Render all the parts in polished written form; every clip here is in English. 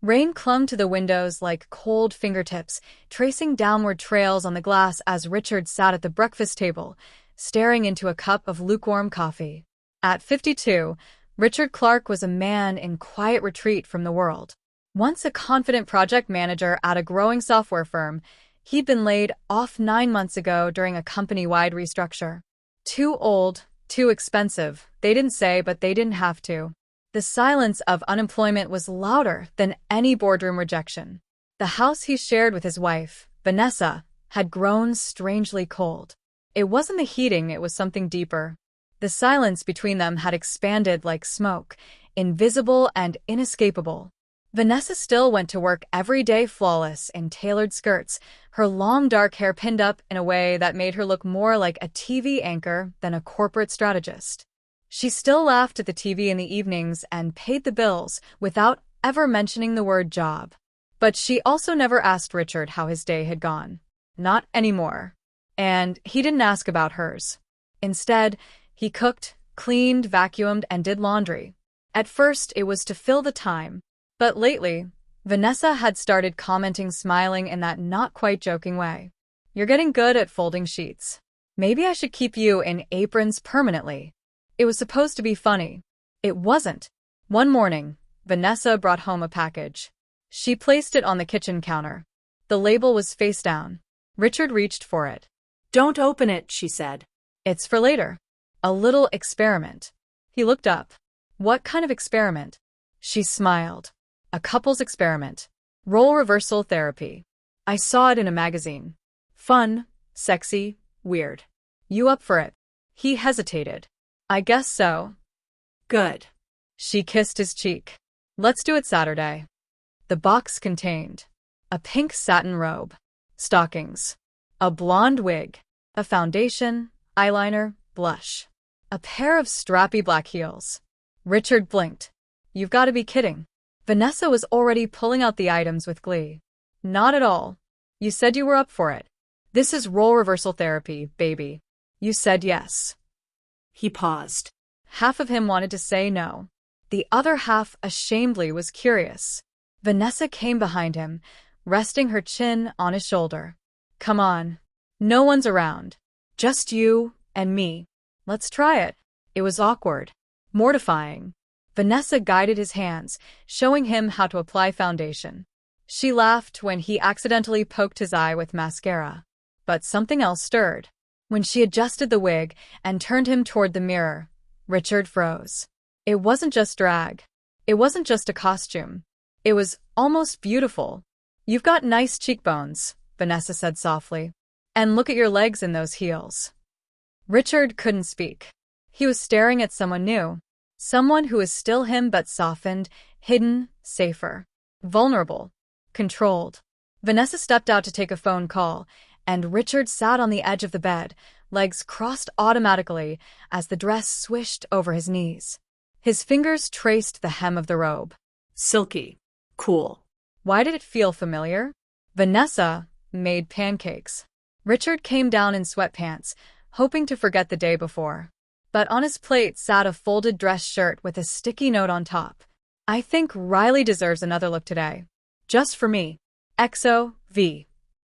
Rain clung to the windows like cold fingertips, tracing downward trails on the glass as Richard sat at the breakfast table, staring into a cup of lukewarm coffee. At 52, Richard Clark was a man in quiet retreat from the world. Once a confident project manager at a growing software firm, he'd been laid off 9 months ago during a company-wide restructure. Too old, too expensive, they didn't say, but they didn't have to. The silence of unemployment was louder than any boardroom rejection. The house he shared with his wife, Vanessa, had grown strangely cold. It wasn't the heating, it was something deeper. The silence between them had expanded like smoke, invisible and inescapable. Vanessa still went to work every day flawless in tailored skirts, her long dark hair pinned up in a way that made her look more like a TV anchor than a corporate strategist. She still laughed at the TV in the evenings and paid the bills without ever mentioning the word job. But she also never asked Richard how his day had gone. Not anymore. And he didn't ask about hers. Instead, he cooked, cleaned, vacuumed, and did laundry. At first, it was to fill the time. But lately, Vanessa had started commenting, smiling in that not-quite-joking way. "You're getting good at folding sheets. Maybe I should keep you in aprons permanently." It was supposed to be funny. It wasn't. One morning, Vanessa brought home a package. She placed it on the kitchen counter. The label was face down. Richard reached for it. "Don't open it," she said. "It's for later. A little experiment." He looked up. "What kind of experiment?" She smiled. "A couple's experiment. Role reversal therapy. I saw it in a magazine. Fun, sexy, weird. You up for it?" He hesitated. "I guess so." "Good." She kissed his cheek. "Let's do it Saturday." The box contained a pink satin robe, stockings, a blonde wig, a foundation, eyeliner, blush, a pair of strappy black heels. Richard blinked. "You've got to be kidding." Vanessa was already pulling out the items with glee. "Not at all. You said you were up for it. This is role reversal therapy, baby. You said yes." He paused. Half of him wanted to say no. The other half, ashamedly, was curious. Vanessa came behind him, resting her chin on his shoulder. "Come on. No one's around. Just you and me. Let's try it." It was awkward. Mortifying. Vanessa guided his hands, showing him how to apply foundation. She laughed when he accidentally poked his eye with mascara. But something else stirred. When she adjusted the wig and turned him toward the mirror, Richard froze. It wasn't just drag. It wasn't just a costume. It was almost beautiful. "You've got nice cheekbones," Vanessa said softly. "And look at your legs in those heels." Richard couldn't speak. He was staring at someone new. Someone who was still him but softened, hidden, safer, vulnerable, controlled. Vanessa stepped out to take a phone call, and Richard sat on the edge of the bed, legs crossed automatically as the dress swished over his knees. His fingers traced the hem of the robe. Silky. Cool. Why did it feel familiar? Vanessa made pancakes. Richard came down in sweatpants, hoping to forget the day before. But on his plate sat a folded dress shirt with a sticky note on top. "I think Riley deserves another look today. Just for me. XOV."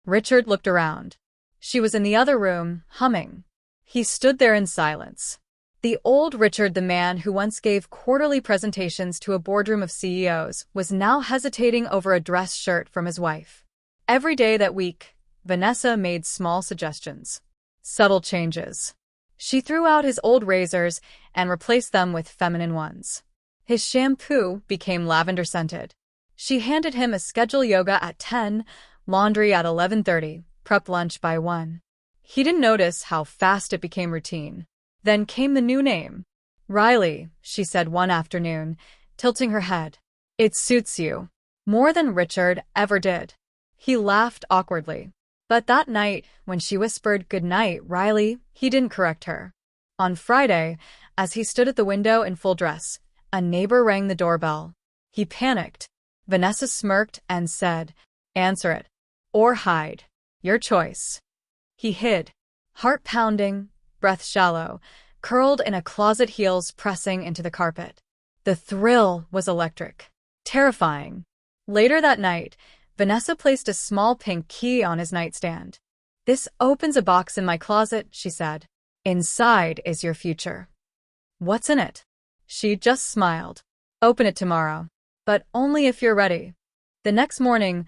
Richard looked around. She was in the other room, humming. He stood there in silence. The old Richard, the man who once gave quarterly presentations to a boardroom of CEOs, was now hesitating over a dress shirt from his wife. Every day that week, Vanessa made small suggestions. Subtle changes. She threw out his old razors and replaced them with feminine ones. His shampoo became lavender-scented. She handed him a schedule: yoga at 10, laundry at 11:30, prep lunch by 1. He didn't notice how fast it became routine. Then came the new name. "Riley," she said one afternoon, tilting her head. "It suits you." More than Richard ever did. He laughed awkwardly. But that night, when she whispered, "Good night, Riley," he didn't correct her. On Friday, as he stood at the window in full dress, a neighbor rang the doorbell. He panicked. Vanessa smirked and said, "Answer it. Or hide. Your choice." He hid. Heart pounding, breath shallow, curled in a closet, heels pressing into the carpet. The thrill was electric. Terrifying. Later that night, Vanessa placed a small pink key on his nightstand. "This opens a box in my closet," she said. "Inside is your future." "What's in it?" She just smiled. "Open it tomorrow. But only if you're ready." The next morning,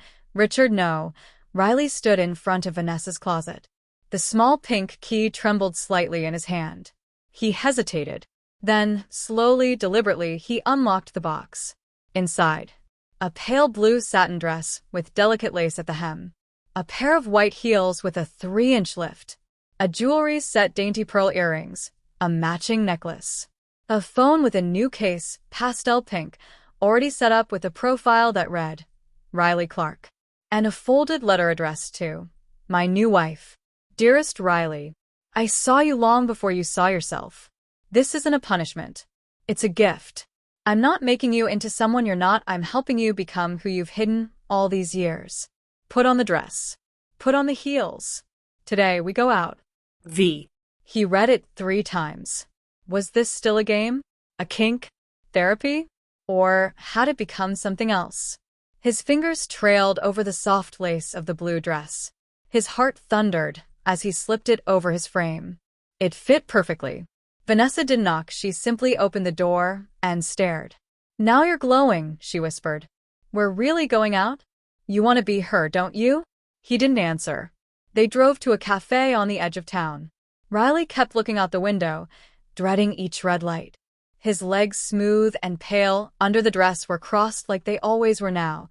Riley stood in front of Vanessa's closet. The small pink key trembled slightly in his hand. He hesitated. Then, slowly, deliberately, he unlocked the box. Inside, a pale blue satin dress with delicate lace at the hem, a pair of white heels with a 3-inch lift, a jewelry set, dainty pearl earrings, a matching necklace, a phone with a new case, pastel pink, already set up with a profile that read, Riley Clark, and a folded letter addressed to, "My new wife. Dearest Riley, I saw you long before you saw yourself. This isn't a punishment. It's a gift. I'm not making you into someone you're not. I'm helping you become who you've hidden all these years. Put on the dress. Put on the heels. Today we go out." V. He read it 3 times. Was this still a game? A kink? Therapy? Or had it become something else? His fingers trailed over the soft lace of the blue dress. His heart thundered as he slipped it over his frame. It fit perfectly. Vanessa didn't knock, she simply opened the door and stared. "Now you're glowing," she whispered. "We're really going out? You want to be her, don't you?" He didn't answer. They drove to a cafe on the edge of town. Riley kept looking out the window, dreading each red light. His legs, smooth and pale under the dress, were crossed like they always were now,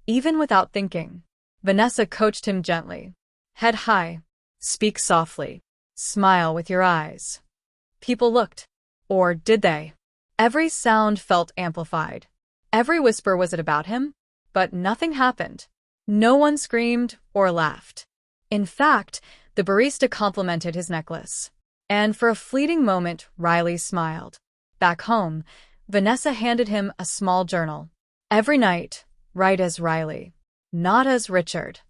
even without thinking. Vanessa coached him gently. "Head high. Speak softly. Smile with your eyes." People looked. Or did they? Every sound felt amplified. Every whisper, was it about him? But nothing happened. No one screamed or laughed. In fact, the barista complimented his necklace. And for a fleeting moment, Riley smiled. Back home, Vanessa handed him a small journal. Every night, write as Riley, not as Richard.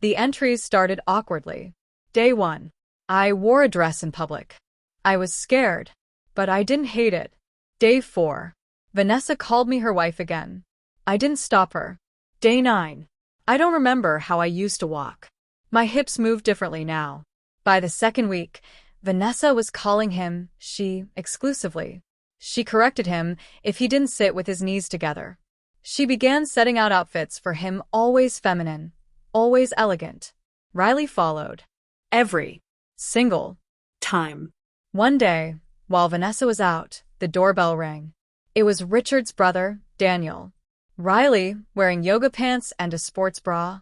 The entries started awkwardly. Day 1. I wore a dress in public. I was scared, but I didn't hate it. Day 4. Vanessa called me her wife again. I didn't stop her. Day 9. I don't remember how I used to walk. My hips move differently now. By the second week, Vanessa was calling him she exclusively. She corrected him if he didn't sit with his knees together. She began setting out outfits for him, always feminine, always elegant. Riley followed. Every single time. One day, while Vanessa was out, the doorbell rang. It was Richard's brother, Daniel. Riley, wearing yoga pants and a sports bra,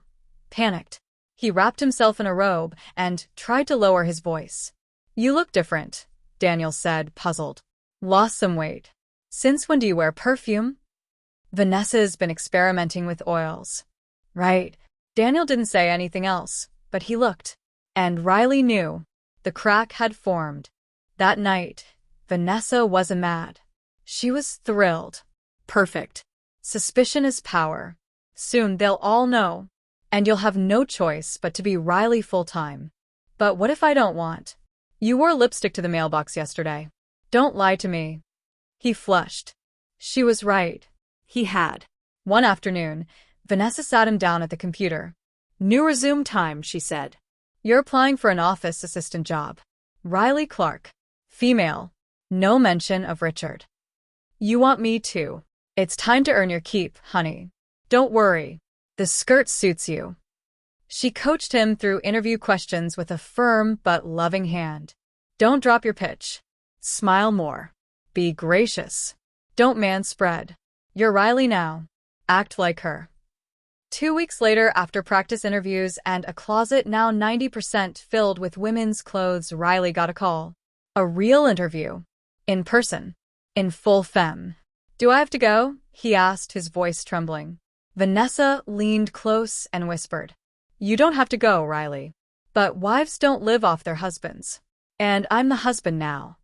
panicked. He wrapped himself in a robe and tried to lower his voice. "You look different," Daniel said, puzzled. "Lost some weight. Since when do you wear perfume?" "Vanessa's been experimenting with oils." "Right." Daniel didn't say anything else, but he looked. And Riley knew. The crack had formed. That night, Vanessa wasn't mad. She was thrilled. Perfect. Suspicion is power. Soon they'll all know. And you'll have no choice but to be Riley full-time. "But what if I don't want? You wore lipstick to the mailbox yesterday. Don't lie to me." He flushed. She was right. He had. One afternoon, Vanessa sat him down at the computer. "New resume time," she said. "You're applying for an office assistant job. Riley Clark. Female. No mention of Richard. You want me too. It's time to earn your keep, honey. Don't worry. The skirt suits you." She coached him through interview questions with a firm but loving hand. "Don't drop your pitch. Smile more. Be gracious. Don't manspread. You're Riley now. Act like her." 2 weeks later, after practice interviews and a closet now 90% filled with women's clothes, Riley got a call. A real interview. In person. In full femme. "Do I have to go?" he asked, his voice trembling. Vanessa leaned close and whispered, "You don't have to go, Riley. But wives don't live off their husbands. And I'm the husband now."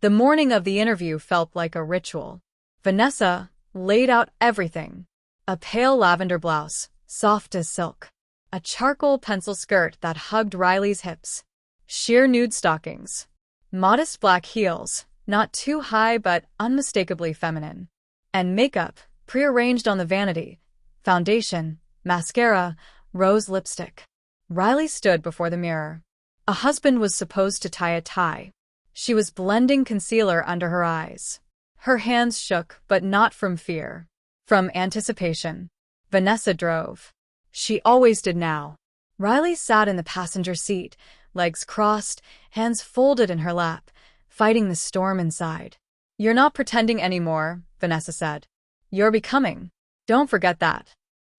The morning of the interview felt like a ritual. Vanessa laid out everything. A pale lavender blouse, soft as silk. A charcoal pencil skirt that hugged Riley's hips. Sheer nude stockings. Modest black heels, not too high but unmistakably feminine. And makeup, prearranged on the vanity, foundation, mascara, rose lipstick. Riley stood before the mirror. A husband was supposed to tie a tie. She was blending concealer under her eyes. Her hands shook, but not from fear. From anticipation. Vanessa drove. She always did now. Riley sat in the passenger seat, legs crossed, hands folded in her lap, fighting the storm inside. "You're not pretending anymore," Vanessa said. "You're becoming. Don't forget that.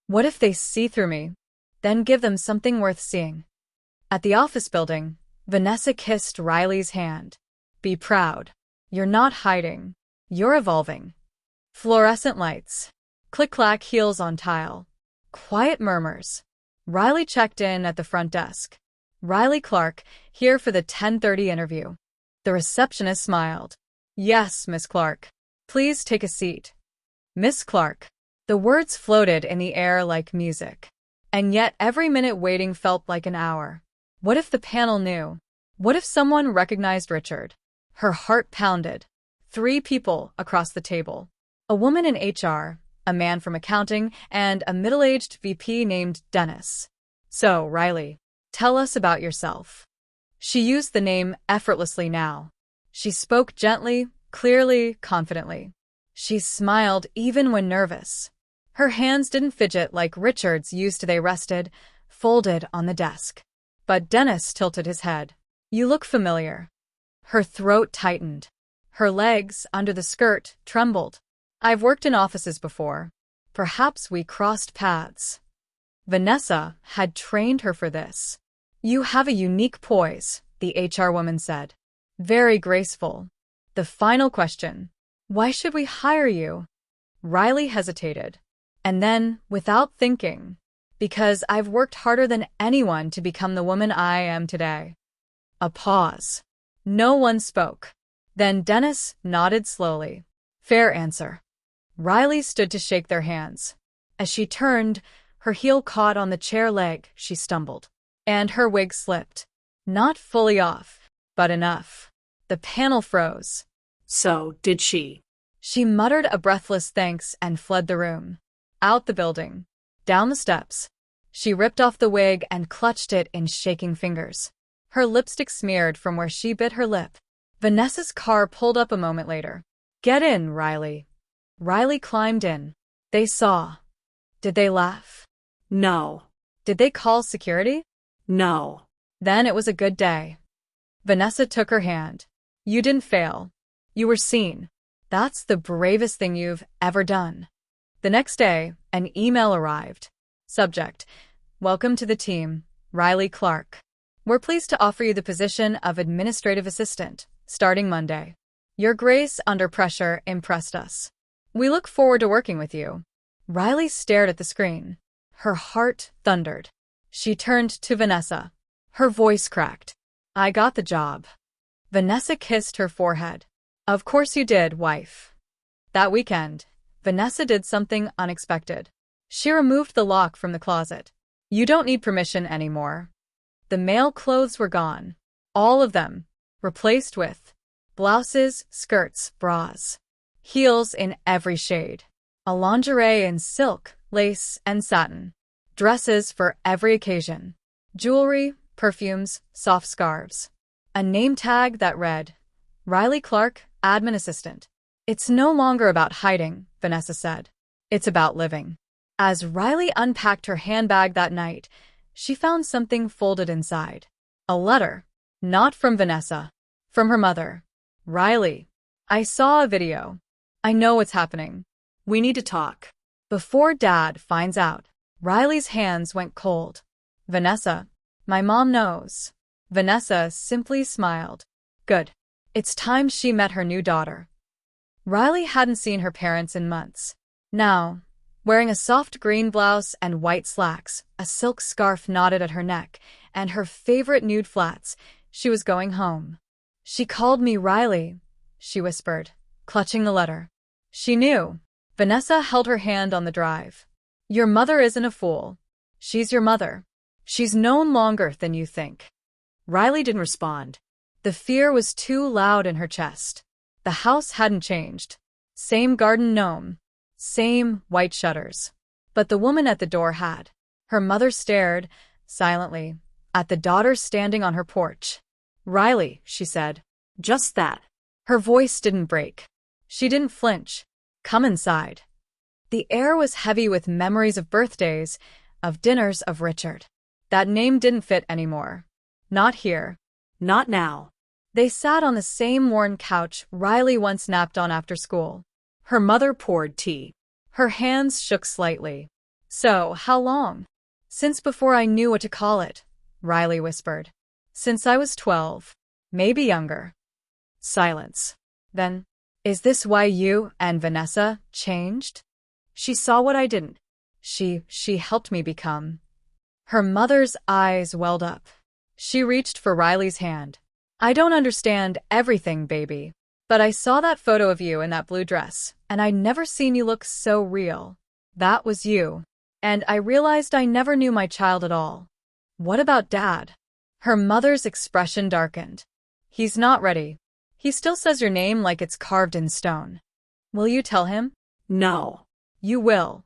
What if they see through me? Then give them something worth seeing." At the office building, Vanessa kissed Riley's hand. "Be proud. You're not hiding. You're evolving." Fluorescent lights. Click-clack heels on tile. Quiet murmurs. Riley checked in at the front desk. "Riley Clark, here for the 10:30 interview." The receptionist smiled. "Yes, Miss Clark. Please take a seat." "Miss Clark." The words floated in the air like music. And yet every minute waiting felt like an hour. What if the panel knew? What if someone recognized Richard? Her heart pounded. 3 people across the table. A woman in HR, a man from accounting, and a middle-aged VP named Dennis. "So, Riley, tell us about yourself." She used the name effortlessly now. She spoke gently, clearly, confidently. She smiled even when nervous. Her hands didn't fidget like Richard's used to. They rested, folded on the desk. But Dennis tilted his head. "You look familiar." Her throat tightened. Her legs, under the skirt, trembled. "I've worked in offices before. Perhaps we crossed paths." Vanessa had trained her for this. "You have a unique poise," the HR woman said. "Very graceful." The final question. "Why should we hire you?" Riley hesitated. And then, without thinking, "Because I've worked harder than anyone to become the woman I am today." A pause. No one spoke. Then Dennis nodded slowly. "Fair answer." Riley stood to shake their hands. As she turned, her heel caught on the chair leg. She stumbled. And her wig slipped. Not fully off, but enough. The panel froze. "So, did she?" She muttered a breathless thanks and fled the room. Out the building. Down the steps. She ripped off the wig and clutched it in shaking fingers. Her lipstick smeared from where she bit her lip. Vanessa's car pulled up a moment later. "Get in, Riley." Riley climbed in. They saw. Did they laugh? "No." Did they call security? "No." Then it was a good day. Vanessa took her hand. "You didn't fail. You were seen. That's the bravest thing you've ever done." The next day, an email arrived. Subject: "Welcome to the team, Riley Clark. We're pleased to offer you the position of administrative assistant, starting Monday. Your grace under pressure impressed us. We look forward to working with you." Riley stared at the screen. Her heart thundered. She turned to Vanessa. Her voice cracked. "I got the job." Vanessa kissed her forehead. "Of course you did, wife." That weekend, Vanessa did something unexpected. She removed the lock from the closet. "You don't need permission anymore." The male clothes were gone. All of them. Replaced with blouses, skirts, bras. Heels in every shade. A lingerie in silk, lace, and satin. Dresses for every occasion. Jewelry, perfumes, soft scarves. A name tag that read, "Riley Clark, Admin Assistant." "It's no longer about hiding," Vanessa said. "It's about living." As Riley unpacked her handbag that night, she found something folded inside. A letter. Not from Vanessa. From her mother. "Riley, I saw a video. I know what's happening. We need to talk. Before Dad finds out." Riley's hands went cold. "Vanessa, my mom knows." Vanessa simply smiled. Good. It's time she met her new daughter. Riley hadn't seen her parents in months. Now, wearing a soft green blouse and white slacks, a silk scarf knotted at her neck, and her favorite nude flats, she was going home. "She called me Riley," she whispered, clutching the letter. She knew. Vanessa held her hand on the drive. "Your mother isn't a fool. She's your mother. She's known longer than you think." Riley didn't respond. The fear was too loud in her chest. The house hadn't changed. Same garden gnome. Same white shutters. but the woman at the door had. Her mother stared, silently, at the daughter standing on her porch. "Riley," she said. Just that. Her voice didn't break. She didn't flinch. "Come inside." The air was heavy with memories of birthdays, of dinners of Richard. That name didn't fit anymore. Not here. Not now. They sat on the same worn couch Riley once napped on after school. Her mother poured tea. Her hands shook slightly. "So, how long?" "Since before I knew what to call it," Riley whispered. "Since I was 12. Maybe younger." Silence. Then, "Is this why you and Vanessa changed?" "She saw what I didn't. She helped me become." Her mother's eyes welled up. She reached for Riley's hand. "I don't understand everything, baby. But I saw that photo of you in that blue dress, and I'd never seen you look so real. That was you. And I realized I never knew my child at all." "What about Dad?" Her mother's expression darkened. "He's not ready. He still says your name like it's carved in stone." "Will you tell him?" No. "You will."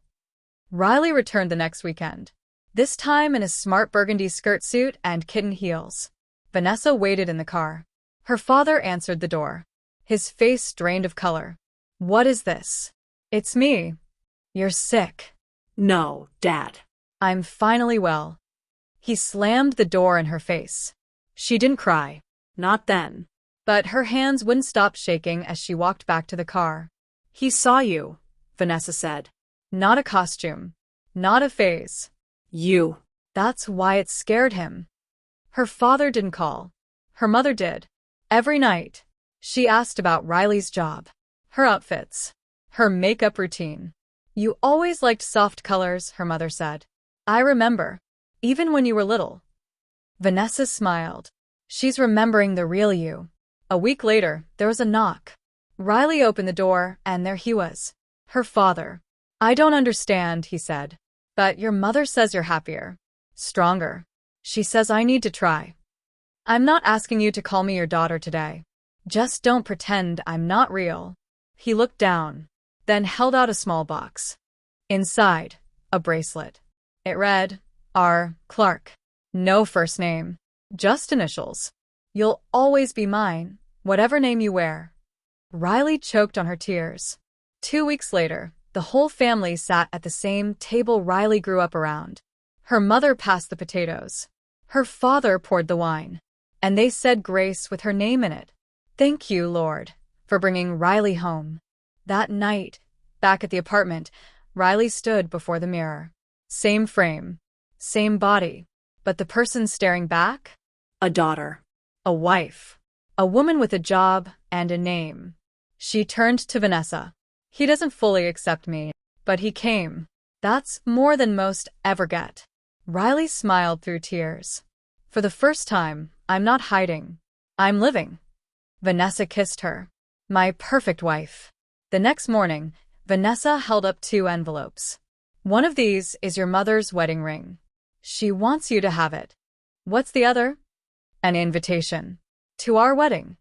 Riley returned the next weekend, this time in a smart burgundy skirt suit and kitten heels. Vanessa waited in the car. Her father answered the door. His face drained of color. "What is this?" "It's me." "You're sick." No, Dad. "I'm finally well." He slammed the door in her face. She didn't cry. Not then. But her hands wouldn't stop shaking as she walked back to the car. He saw you, Vanessa said. Not a costume. Not a phase. You. That's why it scared him. Her father didn't call. Her mother did. Every night. She asked about Riley's job, her outfits, her makeup routine. "You always liked soft colors," her mother said. "I remember. Even when you were little." Vanessa smiled. She's remembering the real you. A week later, there was a knock. Riley opened the door, and there he was. Her father. "I don't understand," he said. "But your mother says you're happier. Stronger. She says I need to try. I'm not asking you to call me your daughter today. Just don't pretend I'm not real." He looked down, then held out a small box. Inside, a bracelet. It read, R. Clark. No first name. Just initials. "You'll always be mine, whatever name you wear." Riley choked on her tears. 2 weeks later, the whole family sat at the same table Riley grew up around. Her mother passed the potatoes. Her father poured the wine. And they said grace with her name in it. "Thank you, Lord, for bringing Riley home." That night, back at the apartment, Riley stood before the mirror. Same frame, same body, but the person staring back? A daughter. A wife. A woman with a job and a name. She turned to Vanessa. "He doesn't fully accept me, but he came. That's more than most ever get." Riley smiled through tears. "For the first time, I'm not hiding. I'm living." Vanessa kissed her. "My perfect wife." The next morning, Vanessa held up 2 envelopes. "One of these is your mother's wedding ring. She wants you to have it." "What's the other?" "An invitation. To our wedding."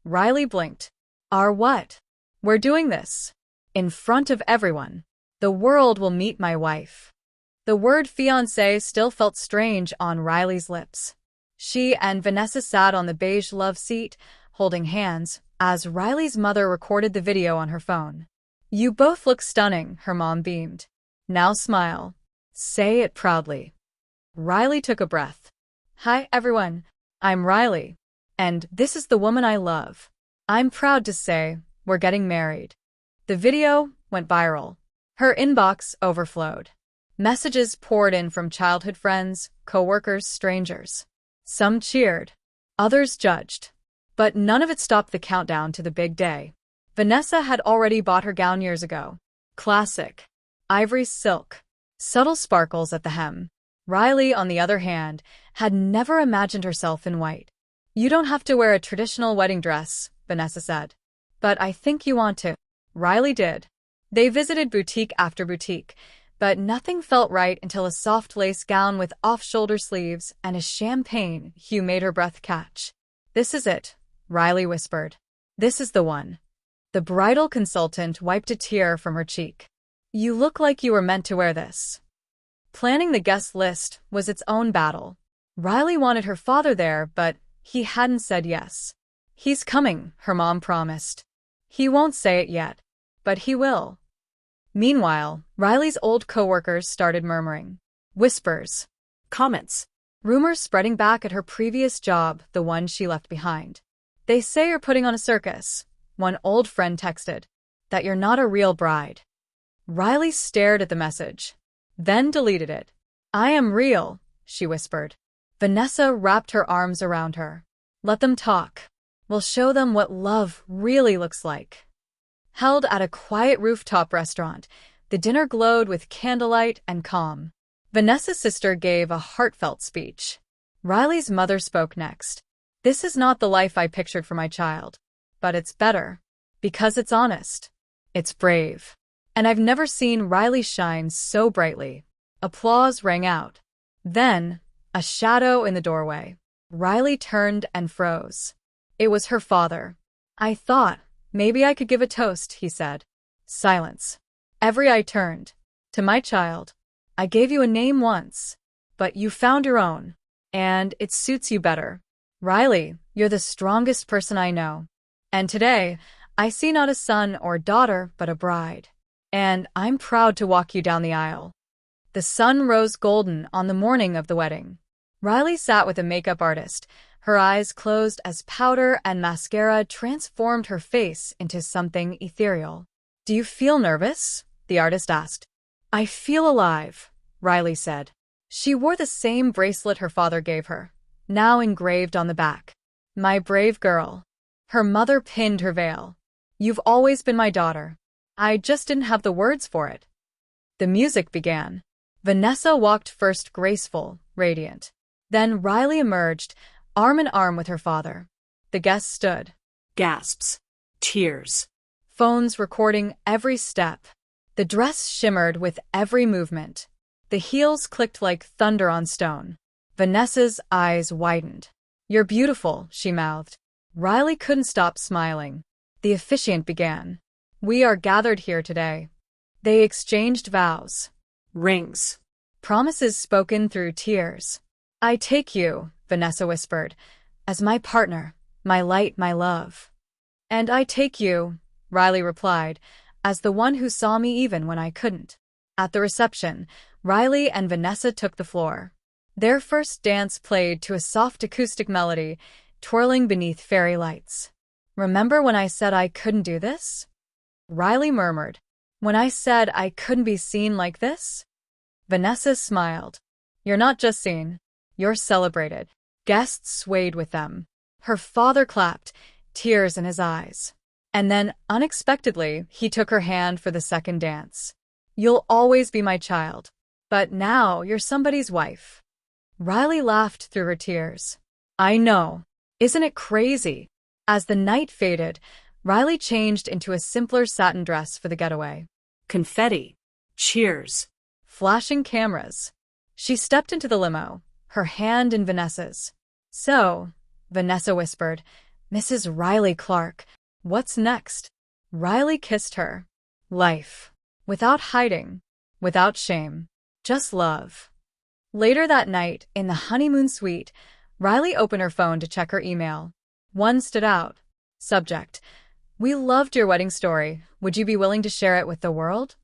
Riley blinked. "Our what?" "We're doing this. In front of everyone. The world will meet my wife." The word fiancé still felt strange on Riley's lips. She and Vanessa sat on the beige love seat, holding hands, as Riley's mother recorded the video on her phone. "You both look stunning," her mom beamed. "Now smile. Say it proudly." Riley took a breath. "Hi, everyone. I'm Riley. And this is the woman I love. I'm proud to say we're getting married." The video went viral. Her inbox overflowed. Messages poured in from childhood friends, coworkers, strangers. Some cheered. Others judged. But none of it stopped the countdown to the big day. Vanessa had already bought her gown years ago. Classic. Ivory silk. Subtle sparkles at the hem. Riley, on the other hand, had never imagined herself in white. "You don't have to wear a traditional wedding dress," Vanessa said. "But I think you want to." Riley did. They visited boutique after boutique, but nothing felt right until a soft lace gown with off-shoulder sleeves and a champagne hue made her breath catch. "This is it," Riley whispered. "This is the one." The bridal consultant wiped a tear from her cheek. You look like you were meant to wear this. Planning the guest list was its own battle. Riley wanted her father there, but he hadn't said yes. He's coming, her mom promised. He won't say it yet, but he will. Meanwhile, Riley's old coworkers started murmuring. Whispers. Comments. Rumors spreading back at her previous job, the one she left behind. They say you're putting on a circus. One old friend texted. That you're not a real bride. Riley stared at the message, then deleted it. I am real, she whispered. Vanessa wrapped her arms around her. Let them talk. We'll show them what love really looks like. Held at a quiet rooftop restaurant, the dinner glowed with candlelight and calm. Vanessa's sister gave a heartfelt speech. Riley's mother spoke next. This is not the life I pictured for my child. But it's better. Because it's honest. It's brave. And I've never seen Riley shine so brightly. Applause rang out. Then, a shadow in the doorway. Riley turned and froze. It was her father. I thought, maybe I could give a toast, he said. Silence. Every eye turned. To my child. I gave you a name once. But you found your own. And it suits you better. Riley, you're the strongest person I know. And today, I see not a son or daughter, but a bride. And I'm proud to walk you down the aisle. The sun rose golden on the morning of the wedding. Riley sat with a makeup artist, her eyes closed as powder and mascara transformed her face into something ethereal. Do you feel nervous? The artist asked. I feel alive, Riley said. She wore the same bracelet her father gave her, now engraved on the back. My brave girl. Her mother pinned her veil. You've always been my daughter. I just didn't have the words for it. The music began. Vanessa walked first graceful, radiant. Then Riley emerged, arm in arm with her father. The guests stood. Gasps. Tears. Phones recording every step. The dress shimmered with every movement. The heels clicked like thunder on stone. Vanessa's eyes widened. You're beautiful, she mouthed. Riley couldn't stop smiling. The officiant began. We are gathered here today. They exchanged vows. Rings. Promises spoken through tears. I take you, Vanessa whispered, as my partner, my light, my love. And I take you, Riley replied, as the one who saw me even when I couldn't. At the reception, Riley and Vanessa took the floor. Their first dance played to a soft acoustic melody, twirling beneath fairy lights. Remember when I said I couldn't do this? Riley murmured. When I said I couldn't be seen like this? Vanessa smiled. You're not just seen. You're celebrated. Guests swayed with them. Her father clapped, tears in his eyes. And then, unexpectedly, he took her hand for the second dance. You'll always be my child. But now you're somebody's wife. Riley laughed through her tears. I know. Isn't it crazy? As the night faded, Riley changed into a simpler satin dress for the getaway. Confetti. Cheers. Flashing cameras. She stepped into the limo, her hand in Vanessa's. So, Vanessa whispered, Mrs. Riley Clark, what's next? Riley kissed her. Life. Without hiding. Without shame. Just love. Later that night, in the honeymoon suite, Riley opened her phone to check her email. One stood out. Subject. We loved your wedding story. Would you be willing to share it with the world?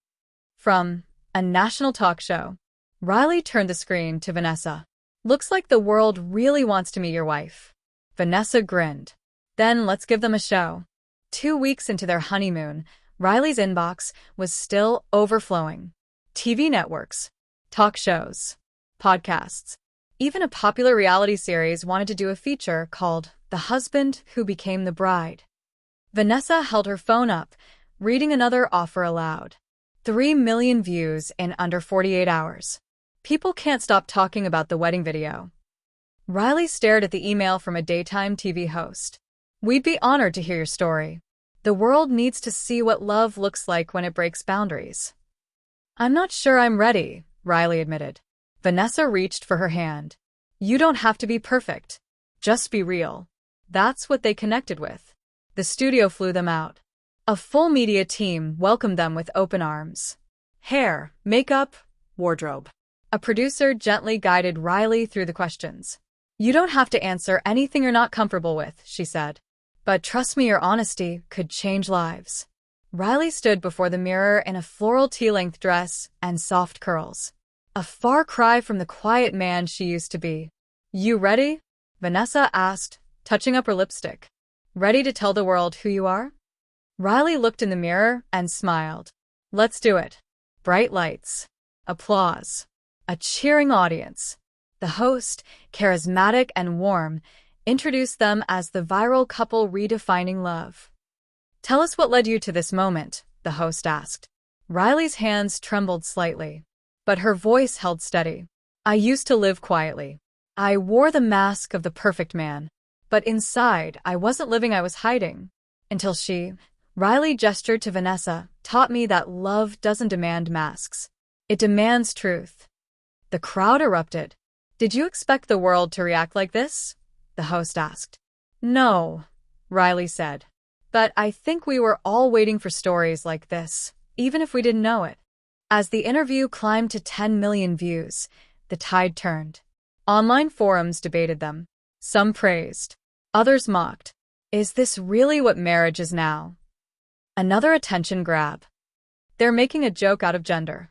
From a national talk show. Riley turned the screen to Vanessa. Looks like the world really wants to meet your wife. Vanessa grinned. Then let's give them a show. 2 weeks into their honeymoon, Riley's inbox was still overflowing. TV networks, talk shows, podcasts. Even a popular reality series wanted to do a feature called The Husband Who Became the Bride. Vanessa held her phone up, reading another offer aloud. 3 million views in under 48 hours. People can't stop talking about the wedding video. Riley stared at the email from a daytime TV host. We'd be honored to hear your story. The world needs to see what love looks like when it breaks boundaries. I'm not sure I'm ready, Riley admitted. Vanessa reached for her hand. You don't have to be perfect. Just be real. That's what they connected with. The studio flew them out. A full media team welcomed them with open arms. Hair, makeup, wardrobe. A producer gently guided Riley through the questions. You don't have to answer anything you're not comfortable with, she said. But trust me, your honesty could change lives. Riley stood before the mirror in a floral tea-length dress and soft curls. A far cry from the quiet man she used to be. You ready? Vanessa asked, touching up her lipstick. Ready to tell the world who you are? Riley looked in the mirror and smiled. Let's do it. Bright lights. Applause. A cheering audience. The host, charismatic and warm, introduced them as the viral couple redefining love. Tell us what led you to this moment, the host asked. Riley's hands trembled slightly, but her voice held steady. I used to live quietly. I wore the mask of the perfect man, but inside I wasn't living, I was hiding. Until Riley gestured to Vanessa, taught me that love doesn't demand masks. It demands truth. The crowd erupted. Did you expect the world to react like this? The host asked. No, Riley said. But I think we were all waiting for stories like this, even if we didn't know it. As the interview climbed to 10 million views, the tide turned. Online forums debated them. Some praised. Others mocked. Is this really what marriage is now? Another attention grab. They're making a joke out of gender.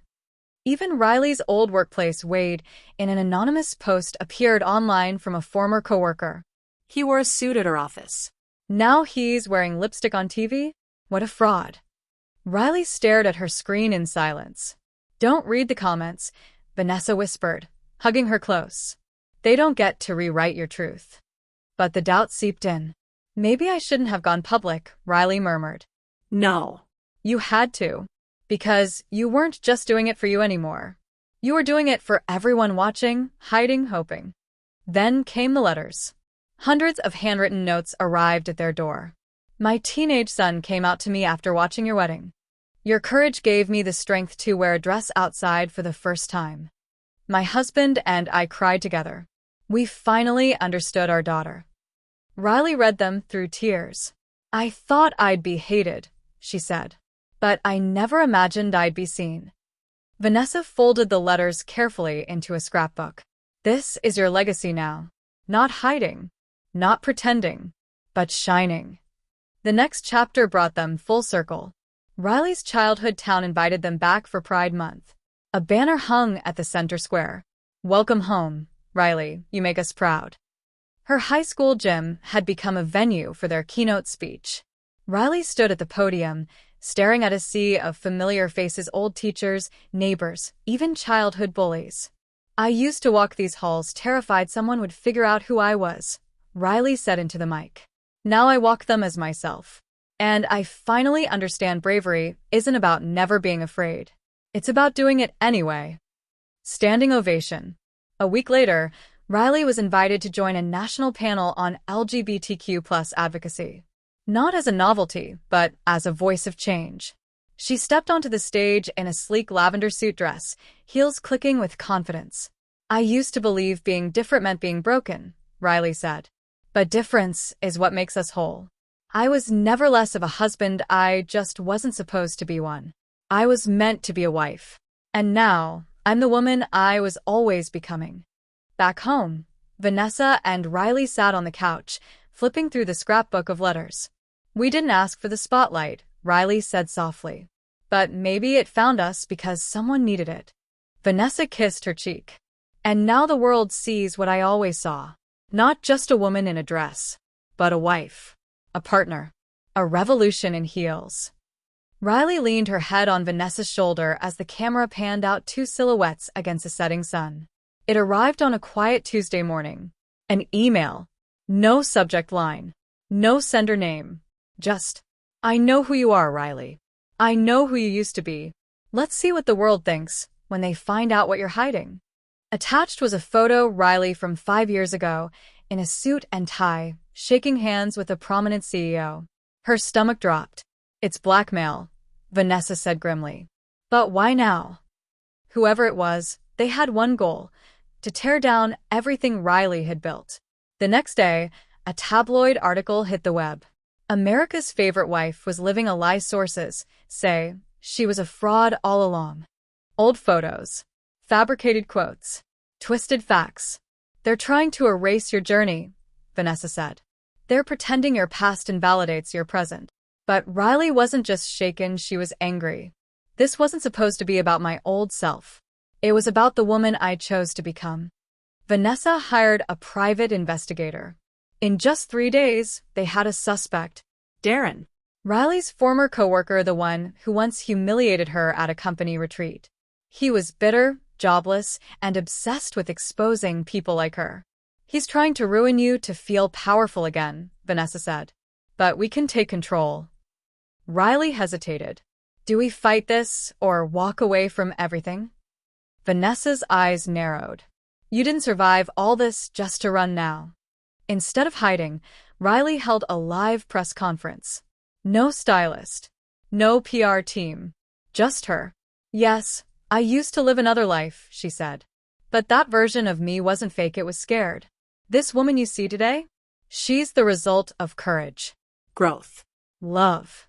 Even Riley's old workplace weighed in an anonymous post appeared online from a former coworker. He wore a suit at her office. Now he's wearing lipstick on TV? What a fraud. Riley stared at her screen in silence. Don't read the comments, Vanessa whispered, hugging her close. They don't get to rewrite your truth. But the doubt seeped in. Maybe I shouldn't have gone public, Riley murmured. No. You had to. Because you weren't just doing it for you anymore. You were doing it for everyone watching, hiding, hoping. Then came the letters. Hundreds of handwritten notes arrived at their door. My teenage son came out to me after watching your wedding. Your courage gave me the strength to wear a dress outside for the first time. My husband and I cried together. We finally understood our daughter. Riley read them through tears. I thought I'd be hated, she said. But I never imagined I'd be seen. Vanessa folded the letters carefully into a scrapbook. This is your legacy now. Not hiding, not pretending, but shining. The next chapter brought them full circle. Riley's childhood town invited them back for Pride Month. A banner hung at the center square. Welcome home, Riley, you make us proud. Her high school gym had become a venue for their keynote speech. Riley stood at the podium, staring at a sea of familiar faces, old teachers, neighbors, even childhood bullies. I used to walk these halls terrified someone would figure out who I was, Riley said into the mic. Now I walk them as myself. And I finally understand bravery isn't about never being afraid. It's about doing it anyway. Standing ovation. A week later, Riley was invited to join a national panel on LGBTQ+ advocacy. Not as a novelty, but as a voice of change. She stepped onto the stage in a sleek lavender suit dress, heels clicking with confidence. I used to believe being different meant being broken, Riley said. But difference is what makes us whole. I was never less of a husband, I just wasn't supposed to be one. I was meant to be a wife. And now, I'm the woman I was always becoming. Back home, Vanessa and Riley sat on the couch, flipping through the scrapbook of letters. We didn't ask for the spotlight, Riley said softly. But maybe it found us because someone needed it. Vanessa kissed her cheek. And now the world sees what I always saw. Not just a woman in a dress, but a wife, a partner, a revolution in heels. Riley leaned her head on Vanessa's shoulder as the camera panned out two silhouettes against the setting sun. It arrived on a quiet Tuesday morning. An email. No subject line. No sender name. Just, I know who you are, Riley. I know who you used to be. Let's see what the world thinks when they find out what you're hiding. Attached was a photo Riley from 5 years ago, in a suit and tie, shaking hands with a prominent CEO. Her stomach dropped. It's blackmail, Vanessa said grimly. But why now? Whoever it was, they had one goal, to tear down everything Riley had built. The next day, a tabloid article hit the web. America's favorite wife was living a lie. Sources say she was a fraud all along. Old photos, fabricated quotes, twisted facts. They're trying to erase your journey, Vanessa said. They're pretending your past invalidates your present. But Riley wasn't just shaken, she was angry. This wasn't supposed to be about my old self. It was about the woman I chose to become. Vanessa hired a private investigator. In just 3 days, they had a suspect. Darren. Riley's former coworker, the one who once humiliated her at a company retreat. He was bitter, jobless, and obsessed with exposing people like her. He's trying to ruin you to feel powerful again, Vanessa said. But we can take control. Riley hesitated. Do we fight this or walk away from everything? Vanessa's eyes narrowed. You didn't survive all this just to run now. Instead of hiding, Riley held a live press conference. No stylist. No PR team. Just her. Yes, I used to live another life, she said. But that version of me wasn't fake, it was scared. This woman you see today? She's the result of courage. Growth. Love.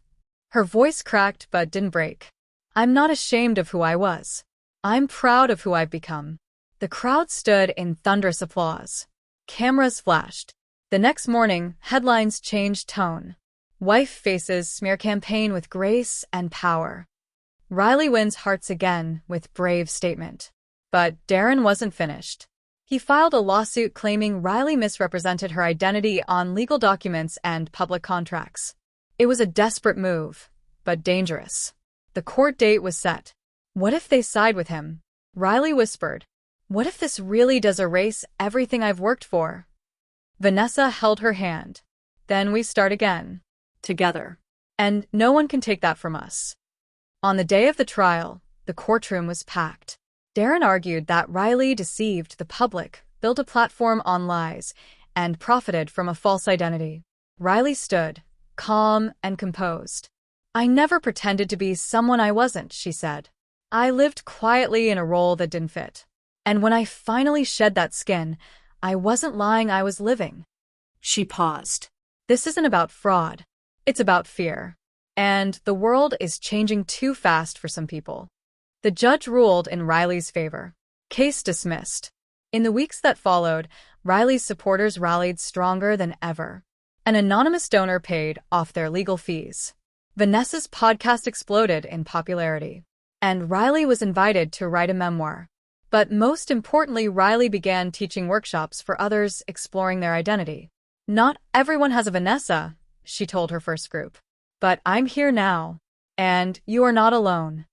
Her voice cracked but didn't break. I'm not ashamed of who I was. I'm proud of who I've become. The crowd stood in thunderous applause. Cameras flashed. The next morning, headlines changed tone. Wife faces smear campaign with grace and power. Riley wins hearts again with brave statement. But Darren wasn't finished. He filed a lawsuit claiming Riley misrepresented her identity on legal documents and public contracts. It was a desperate move, but dangerous. The court date was set. What if they side with him? Riley whispered. What if this really does erase everything I've worked for? Vanessa held her hand. Then we start again. Together. And no one can take that from us. On the day of the trial, the courtroom was packed. Darren argued that Riley deceived the public, built a platform on lies, and profited from a false identity. Riley stood, calm and composed. I never pretended to be someone I wasn't, she said. I lived quietly in a role that didn't fit. And when I finally shed that skin, I wasn't lying, I was living. She paused. This isn't about fraud. It's about fear. And the world is changing too fast for some people. The judge ruled in Riley's favor. Case dismissed. In the weeks that followed, Riley's supporters rallied stronger than ever. An anonymous donor paid off their legal fees. Vanessa's podcast exploded in popularity. And Riley was invited to write a memoir. But most importantly, Riley began teaching workshops for others exploring their identity. Not everyone has a Vanessa, she told her first group. But I'm here now. And you are not alone.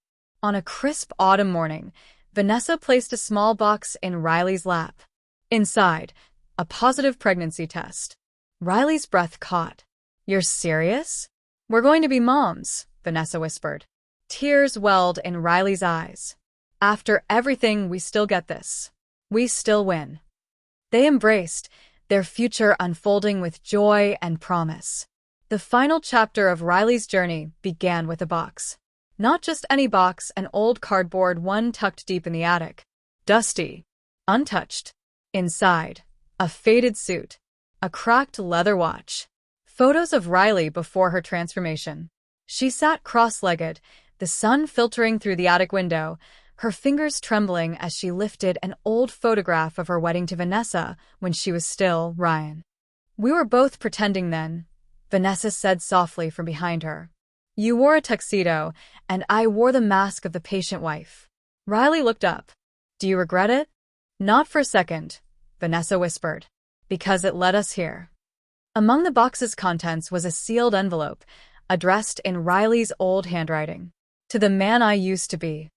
On a crisp autumn morning, Vanessa placed a small box in Riley's lap. Inside, a positive pregnancy test. Riley's breath caught. You're serious? We're going to be moms, Vanessa whispered. Tears welled in Riley's eyes. After everything, we still get this. We still win. They embraced, their future unfolding with joy and promise. The final chapter of Riley's journey began with a box. Not just any box, an old cardboard one tucked deep in the attic. Dusty. Untouched. Inside, a faded suit. A cracked leather watch. Photos of Riley before her transformation. She sat cross-legged, the sun filtering through the attic window, her fingers trembling as she lifted an old photograph of her wedding to Vanessa when she was still Ryan. We were both pretending then, Vanessa said softly from behind her. You wore a tuxedo, and I wore the mask of the patient wife. Riley looked up. Do you regret it? Not for a second, Vanessa whispered. Because it led us here. Among the box's contents was a sealed envelope, addressed in Riley's old handwriting. To the man I used to be.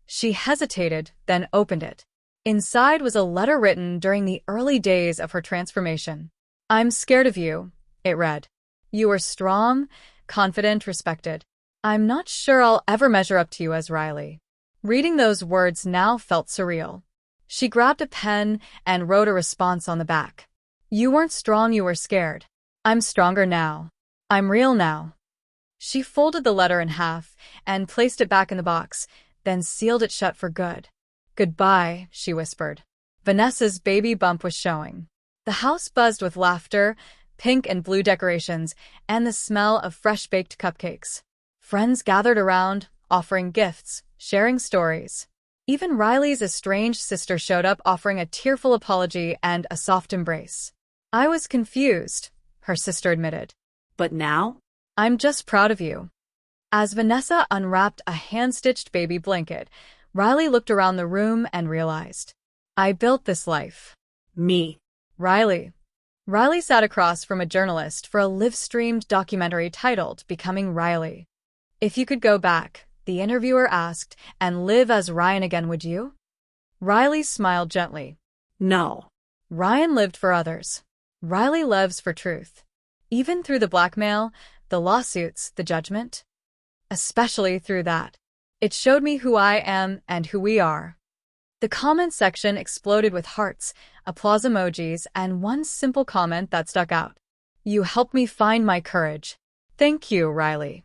She hesitated, then opened it. Inside was a letter written during the early days of her transformation. I'm scared of you, it read. You are strong, confident, respected. I'm not sure I'll ever measure up to you as Riley. Reading those words now felt surreal. She grabbed a pen and wrote a response on the back. You weren't strong, you were scared. I'm stronger now. I'm real now. She folded the letter in half and placed it back in the box, then sealed it shut for good. Goodbye, she whispered. Vanessa's baby bump was showing. The house buzzed with laughter, pink and blue decorations, and the smell of fresh-baked cupcakes. Friends gathered around, offering gifts, sharing stories. Even Riley's estranged sister showed up offering a tearful apology and a soft embrace. I was confused, her sister admitted. But now? I'm just proud of you. As Vanessa unwrapped a hand-stitched baby blanket, Riley looked around the room and realized, I built this life. Me. Riley. Riley sat across from a journalist for a live-streamed documentary titled Becoming Riley. If you could go back, the interviewer asked, and live as Ryan again, would you? Riley smiled gently. No. Ryan lived for others. Riley lives for truth. Even through the blackmail, the lawsuits, the judgment. Especially through that. It showed me who I am and who we are. The comment section exploded with hearts, applause emojis, and one simple comment that stuck out. You helped me find my courage. Thank you, Riley.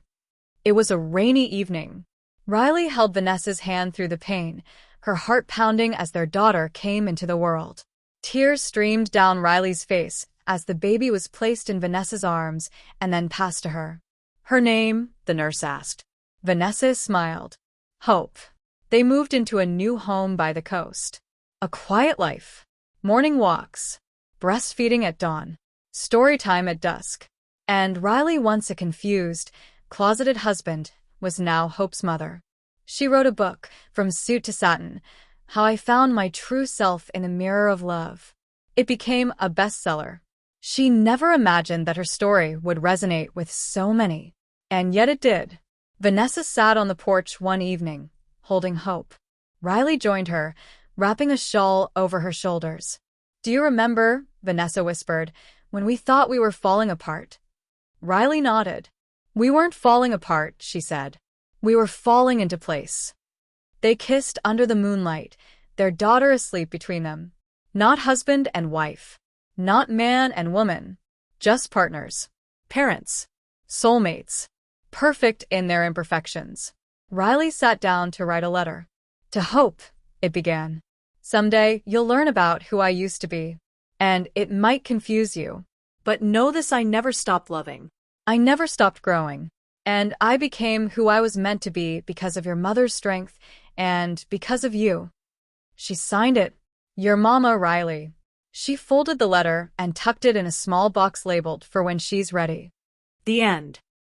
It was a rainy evening. Riley held Vanessa's hand through the pain, her heart pounding as their daughter came into the world. Tears streamed down Riley's face as the baby was placed in Vanessa's arms and then passed to her. Her name, the nurse asked. Vanessa smiled. Hope. They moved into a new home by the coast. A quiet life. Morning walks. Breastfeeding at dawn. Story time at dusk. And Riley, once a confused, closeted husband, was now Hope's mother. She wrote a book, From Suit to Satin, How I Found My True Self in a Mirror of Love. It became a bestseller. She never imagined that her story would resonate with so many. And yet it did. Vanessa sat on the porch one evening, holding Hope. Riley joined her, wrapping a shawl over her shoulders. Do you remember, Vanessa whispered, when we thought we were falling apart? Riley nodded. We weren't falling apart, she said. We were falling into place. They kissed under the moonlight, their daughter asleep between them. Not husband and wife. Not man and woman. Just partners. Parents. Soulmates. Perfect in their imperfections. Riley sat down to write a letter. To Hope, it began. Someday, you'll learn about who I used to be. And it might confuse you. But know this, I never stopped loving. I never stopped growing. And I became who I was meant to be because of your mother's strength and because of you. She signed it. Your mama, Riley. She folded the letter and tucked it in a small box labeled for when she's ready. The end.